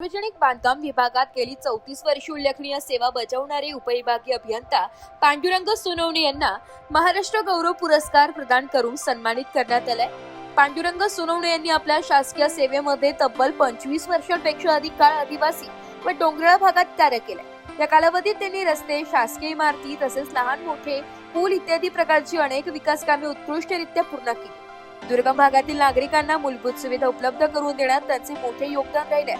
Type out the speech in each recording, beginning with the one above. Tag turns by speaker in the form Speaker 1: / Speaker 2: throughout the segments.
Speaker 1: सार्वजनिक बांधकाम विभागात गेली 34 वर्षे उल्लेखनीय सेवा बजावणारे उपविभागीय अभियंता पांडुरंग सोनवणे यांना महाराष्ट्र गौरव पुरस्कार प्रदान करून सन्मानित करण्यात आलाय। पांडुरंग सोनवणे यांनी आपल्या शासकीय सेवेमध्ये तब्बल 25 वर्षांपेक्षा अधिक काळ आदिवासी व डोंगराळ भागात कार्य केले। या कालावधीत त्यांनी रस्ते, शासकीय इमारती तसेच लहान मोठे पूल इत्यादी प्रकारची अनेक विकास कामे उत्कृष्टरित्या पूर्ण केली। दुर्गम भागातील नागरिकांना मूलभूत सुविधा उपलब्ध करून देण्यात त्यांचे मोठे योगदान राहिले।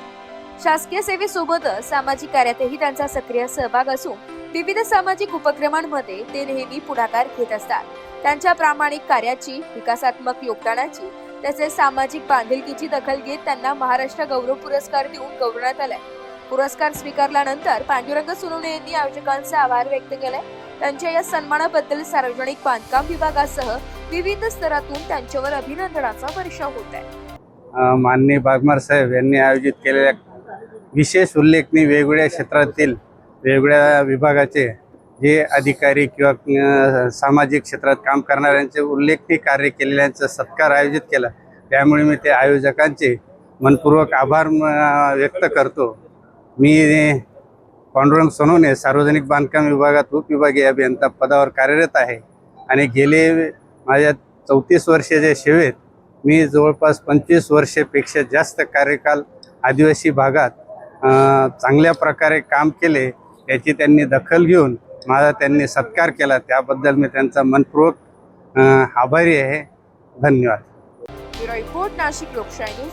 Speaker 1: शासकीय सेवेसोबतच सामाजिक कार्यातही त्यांचा सक्रिय सहभाग असून विविध सामाजिक उपक्रमांमध्ये ते नेहमी पुढाकार घेत असतात। त्यांच्या प्रामाणिक कार्याची, विकासात्मक योगदानाची तसेच सामाजिक बांधिलकीची दखल घेत त्यांना महाराष्ट्र गौरव पुरस्कार देऊन गौरवण्यात आलाय। पुरस्कार स्वीकारल्यानंतर पांडुरंग सोनवणे यांनी आयोजकांचे आभार व्यक्त केले। त्यांच्या या सन्मानाबद्दल सार्वजनिक बांधकाम विभागासह विविध स्तरातून त्यांच्यावर अभिनंदनाचा वर्षाव होत आहे।
Speaker 2: माननीय बागमार साहेब यांनी आयोजित केलेल्या विशेष उल्लेखनीय वेगवेगळ्या क्षेत्रातील वेगवेगळ्या विभागाचे जे अधिकारी किंवा सामाजिक क्षेत्रात काम करणाऱ्यांचे उल्लेखनीय कार्य केलेल्यांचा सत्कार आयोजित केला। त्यामुळे मी ते आयोजकांचे मनपूर्वक आभार व्यक्त करतो। मी पांडुरंग सोनवणे सार्वजनिक बांधकाम विभागात उपविभागीय अभियंता पदावर कार्यरत आहे आणि गेले माझ्या 34 वर्षाच्या सेवेत मी जवळपास 25 वर्षापेक्षा जास्त कार्यकाल आदिवासी भागात चांगल्या प्रकारे काम केले। याची त्यांनी दखल घेऊन माझा त्यांनी सत्कार केला, त्याबद्दल मी त्यांचा मनपूर्वक आभारी आहे। धन्यवाद।
Speaker 1: ब्युरो रिपोर्ट, नाशिक लोकशाही न्यूज।